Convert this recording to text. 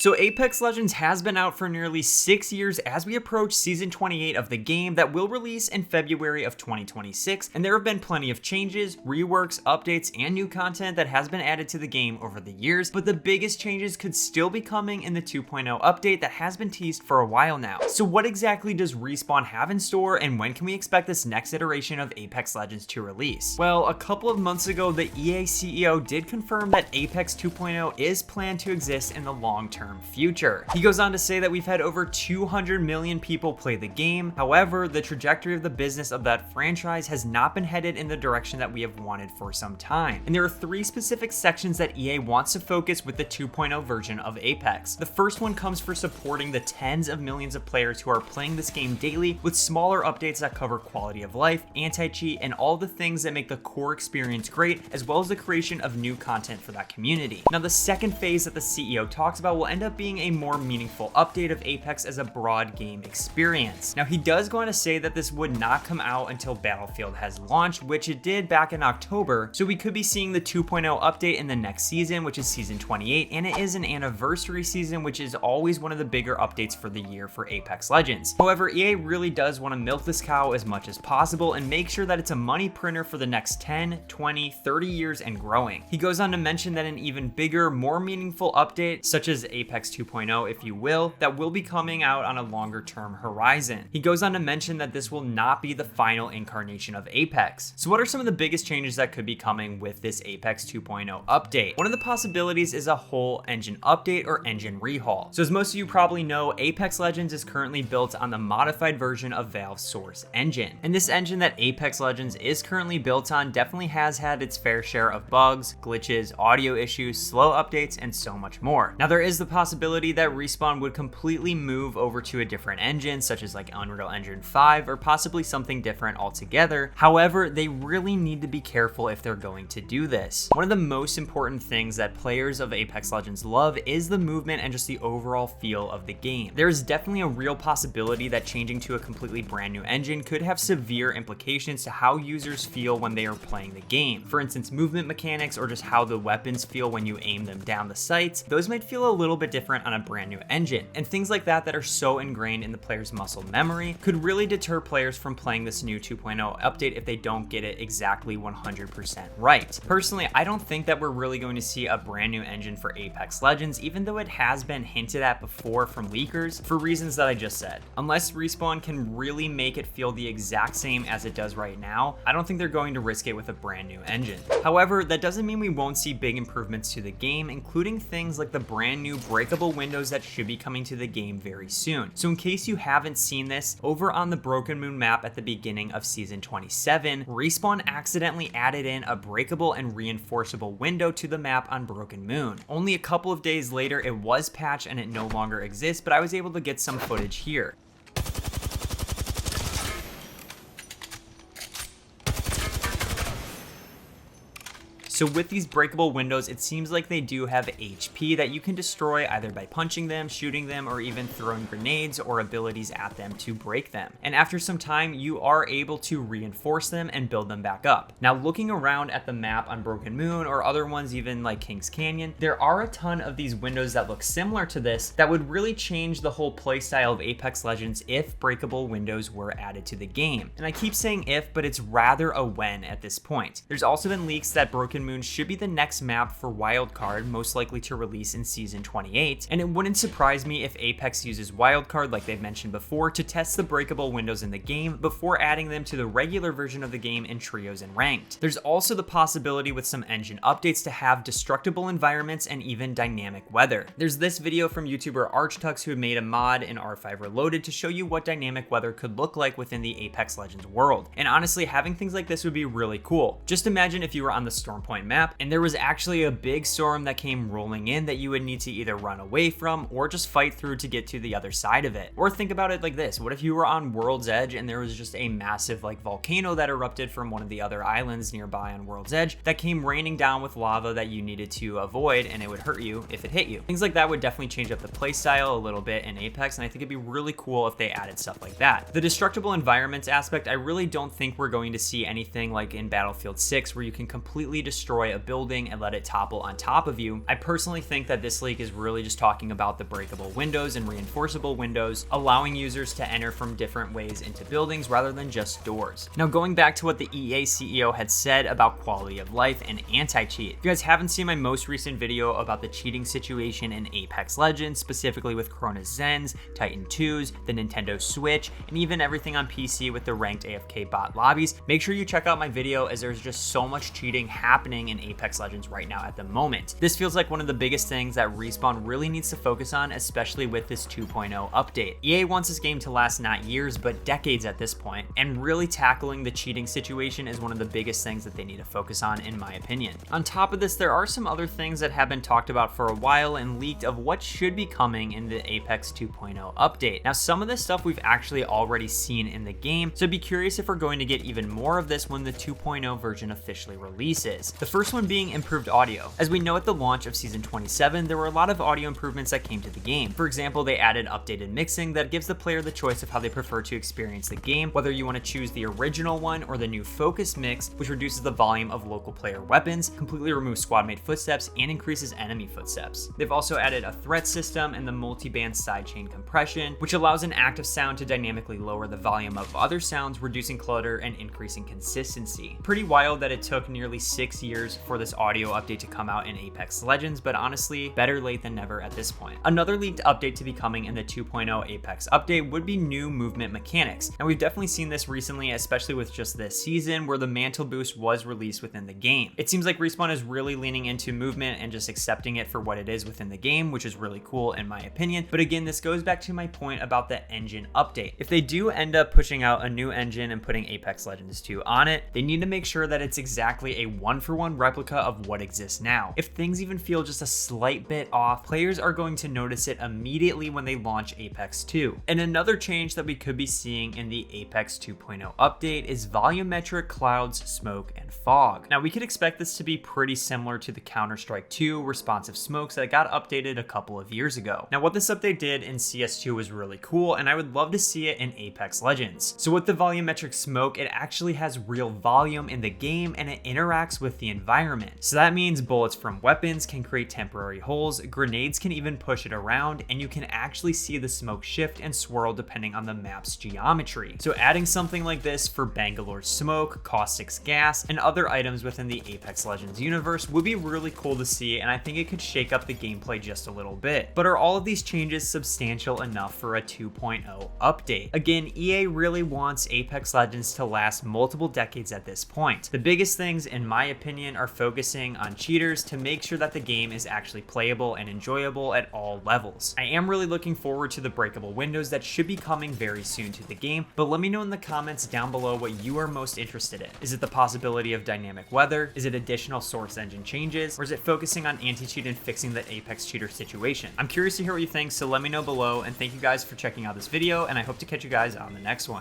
So Apex Legends has been out for nearly 6 years as we approach Season 28 of the game that will release in February of 2026, and there have been plenty of changes, reworks, updates, and new content that has been added to the game over the years, but the biggest changes could still be coming in the 2.0 update that has been teased for a while now. So what exactly does Respawn have in store, and when can we expect this next iteration of Apex Legends to release? Well, a couple of months ago, the EA CEO did confirm that Apex 2.0 is planned to exist in the long term future. He goes on to say that we've had over 200 million people play the game. However, the trajectory of the business of that franchise has not been headed in the direction that we have wanted for some time. And there are 3 specific sections that EA wants to focus with the 2.0 version of Apex. The first one comes for supporting the tens of millions of players who are playing this game daily with smaller updates that cover quality of life, anti-cheat, and all the things that make the core experience great, as well as the creation of new content for that community. Now, the second phase that the CEO talks about will end up being a more meaningful update of Apex as a broad game experience. Now, he does go on to say that this would not come out until Battlefield has launched, which it did back in October, so we could be seeing the 2.0 update in the next season, which is Season 28, and it is an anniversary season, which is always one of the bigger updates for the year for Apex Legends. However, EA really does want to milk this cow as much as possible and make sure that it's a money printer for the next 10, 20, 30 years and growing. He goes on to mention that an even bigger, more meaningful update, such as Apex 2.0, if you will, that will be coming out on a longer term horizon. He goes on to mention that this will not be the final incarnation of Apex. So what are some of the biggest changes that could be coming with this Apex 2.0 update? One of the possibilities is a whole engine update or engine rehaul. So as most of you probably know, Apex Legends is currently built on the modified version of Valve's Source engine. And this engine that Apex Legends is currently built on definitely has had its fair share of bugs, glitches, audio issues, slow updates, and so much more. Now, there is the possibility that Respawn would completely move over to a different engine, such as like Unreal Engine 5 or possibly something different altogether. However, they really need to be careful if they're going to do this. One of the most important things that players of Apex Legends love is the movement and just the overall feel of the game. There is definitely a real possibility that changing to a completely brand new engine could have severe implications to how users feel when they are playing the game. For instance, movement mechanics or just how the weapons feel when you aim them down the sights, those might feel a little bit different on a brand new engine. And things like that are so ingrained in the player's muscle memory could really deter players from playing this new 2.0 update if they don't get it exactly 100% right. Personally, I don't think that we're really going to see a brand new engine for Apex Legends, even though it has been hinted at before from leakers for reasons that I just said. Unless Respawn can really make it feel the exact same as it does right now, I don't think they're going to risk it with a brand new engine. However, that doesn't mean we won't see big improvements to the game, including things like the brand new breakable windows that should be coming to the game very soon. So in case you haven't seen this, over on the Broken Moon map at the beginning of Season 27, Respawn accidentally added in a breakable and reinforceable window to the map on Broken Moon. Only a couple of days later, it was patched and it no longer exists, but I was able to get some footage here. So with these breakable windows, it seems like they do have HP that you can destroy either by punching them, shooting them, or even throwing grenades or abilities at them to break them. And after some time, you are able to reinforce them and build them back up. Now, looking around at the map on Broken Moon or other ones even like Kings Canyon, there are a ton of these windows that look similar to this that would really change the whole playstyle of Apex Legends if breakable windows were added to the game. And I keep saying if, but it's rather a when at this point. There's also been leaks that Broken Moon should be the next map for Wildcard, most likely to release in Season 28, and it wouldn't surprise me if Apex uses Wildcard, like they've mentioned before, to test the breakable windows in the game before adding them to the regular version of the game in trios and ranked. There's also the possibility with some engine updates to have destructible environments and even dynamic weather. There's this video from YouTuber ArchTux who made a mod in R5 Reloaded to show you what dynamic weather could look like within the Apex Legends world. And honestly, having things like this would be really cool. Just imagine if you were on the Stormpoint map and there was actually a big storm that came rolling in that you would need to either run away from or just fight through to get to the other side of it. Or think about it like this: what if you were on World's Edge and there was just a massive like volcano that erupted from one of the other islands nearby on World's Edge that came raining down with lava that you needed to avoid, and it would hurt you if it hit you. Things like that would definitely change up the playstyle a little bit in Apex, and I think it'd be really cool if they added stuff like that. The destructible environments aspect, I really don't think we're going to see anything like in Battlefield 6 where you can completely destroy destroy a building and let it topple on top of you. I personally think that this leak is really just talking about the breakable windows and reinforceable windows, allowing users to enter from different ways into buildings rather than just doors. Now, going back to what the EA CEO had said about quality of life and anti-cheat. If you guys haven't seen my most recent video about the cheating situation in Apex Legends, specifically with Corona Zens, Titan 2s, the Nintendo Switch, and even everything on PC with the ranked AFK bot lobbies, make sure you check out my video, as there's just so much cheating happening in Apex Legends right now at the moment. This feels like one of the biggest things that Respawn really needs to focus on, especially with this 2.0 update. EA wants this game to last not years, but decades at this point, and really tackling the cheating situation is one of the biggest things that they need to focus on, in my opinion. On top of this, there are some other things that have been talked about for a while and leaked of what should be coming in the Apex 2.0 update. Now, some of this stuff we've actually already seen in the game, so I'd be curious if we're going to get even more of this when the 2.0 version officially releases. The first one being improved audio. As we know, at the launch of Season 27, there were a lot of audio improvements that came to the game. For example, they added updated mixing that gives the player the choice of how they prefer to experience the game, whether you want to choose the original one or the new focus mix, which reduces the volume of local player weapons, completely removes squad-mate footsteps, and increases enemy footsteps. They've also added a threat system and the multi-band sidechain compression, which allows an active sound to dynamically lower the volume of other sounds, reducing clutter and increasing consistency. Pretty wild that it took nearly 6 years for this audio update to come out in Apex Legends, but honestly, better late than never at this point. Another leaked update to be coming in the 2.0 Apex update would be new movement mechanics. And we've definitely seen this recently, especially with just this season, where the mantle boost was released within the game. It seems like Respawn is really leaning into movement and just accepting it for what it is within the game, which is really cool in my opinion. But again, this goes back to my point about the engine update. If they do end up pushing out a new engine and putting Apex Legends 2 on it, they need to make sure that it's exactly a one-for-one replica of what exists now. If things even feel just a slight bit off, players are going to notice it immediately when they launch Apex 2. And another change that we could be seeing in the Apex 2.0 update is volumetric clouds, smoke, and fog. Now, we could expect this to be pretty similar to the Counter-Strike 2 responsive smokes that got updated a couple of years ago. Now, what this update did in CS2 was really cool, and I would love to see it in Apex Legends. So with the volumetric smoke, it actually has real volume in the game and it interacts with the environment. So that means bullets from weapons can create temporary holes, grenades can even push it around, and you can actually see the smoke shift and swirl depending on the map's geometry. So adding something like this for Bangalore smoke, Caustic's gas, and other items within the Apex Legends universe would be really cool to see, and I think it could shake up the gameplay just a little bit. But are all of these changes substantial enough for a 2.0 update? Again, EA really wants Apex Legends to last multiple decades at this point. The biggest things, in my opinion, are focusing on cheaters to make sure that the game is actually playable and enjoyable at all levels. I am really looking forward to the breakable windows that should be coming very soon to the game, but let me know in the comments down below what you are most interested in. Is it the possibility of dynamic weather? Is it additional source engine changes? Or is it focusing on anti-cheat and fixing the Apex cheater situation? I'm curious to hear what you think, so let me know below, and thank you guys for checking out this video, and I hope to catch you guys on the next one.